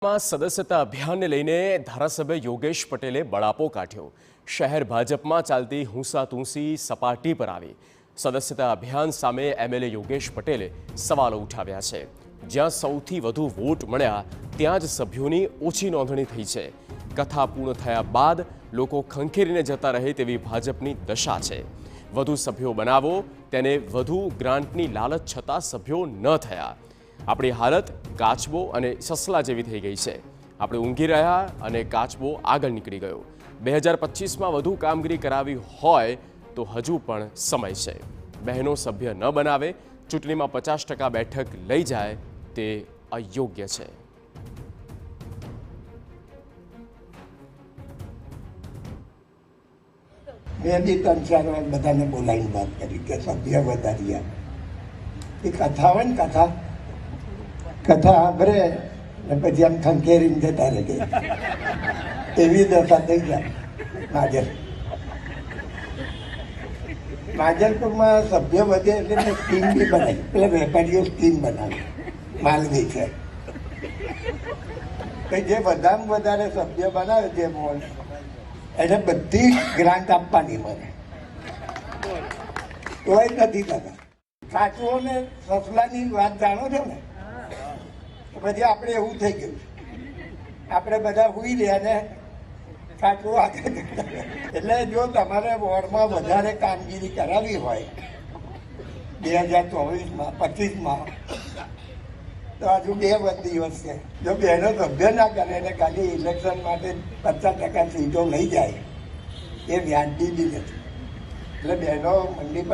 માં સદસ્યતા અભિયાનને લઈને ધારાસભ્ય યોગેશ પટેલે બળાપો કાઢ્યો। શહેર ભાજપમાં ચાલતી હુંસાતુંસી સપાટી પર આવી। સદસ્યતા અભિયાન સામે એમએલએ યોગેશ પટેલે સવાલો ઉઠાવ્યા છે। જ્યાં સૌથી વધુ વોટ મળ્યા ત્યાં જ સભ્યોની ઓછી નોંધણી થઈ છે। કથા પૂર્ણ થયા બાદ લોકો ખંખેરીને જતા રહે તેવી ભાજપની દશા છે। વધુ સભ્યો બનાવો તેને વધુ ગ્રાન્ટની લાલચ છતાં સભ્યો ન થયા। આપણી હાલત કાચબો અને સસલા જેવી થઈ ગઈ છે। આપણે ઊંઘી રહ્યા અને કાચબો આગળ નીકળી ગયો। 2025માં વધુ કામગીરી કરાવી હોય તો હજુ પણ સમય છે। બહેનો સભ્ય ન બનાવે, ચૂંટણીમાં 50% બેઠક લઈ જાય તે અયોગ્ય છે। મેં બી 3-4 વાર બધાને બોલાવીને વાત કરી કે સભ્ય વધારીએ। એ કથા હોય ને કથા સાંભળે ને પછી આમ ખંખેરીને જતા રહે એવી દશા થઈ જાય। માજલપુરમાં સભ્ય વધે એટલે મેં સ્કીમ બી બનાવી, પેલા વેપારીઓ સ્કીમ બનાવી માલવી છે કે જે વધારેમાં વધારે સભ્ય બનાવે જે મોલ એને બધી ગ્રાન્ટ આપવાની મને તોય નથી થતા। કાચુઓ ને સસલાની વાત જાણો છો ને, પછી આપણે એવું થઈ ગયું, આપણે બધા હુઈ રહ્યા ને કાચું આગળ। એટલે જો તમારે વોર્ડમાં વધારે કામગીરી કરાવી હોય 2024માં 25માં તો હજુ 2 દિવસ છે। જો બહેનો સભ્ય ના કરે અને ખાલી ઇલેક્શન માટે 50% સીટો લઈ જાય એ વ્યાજબી બી નથી। એટલે બહેનો મંડી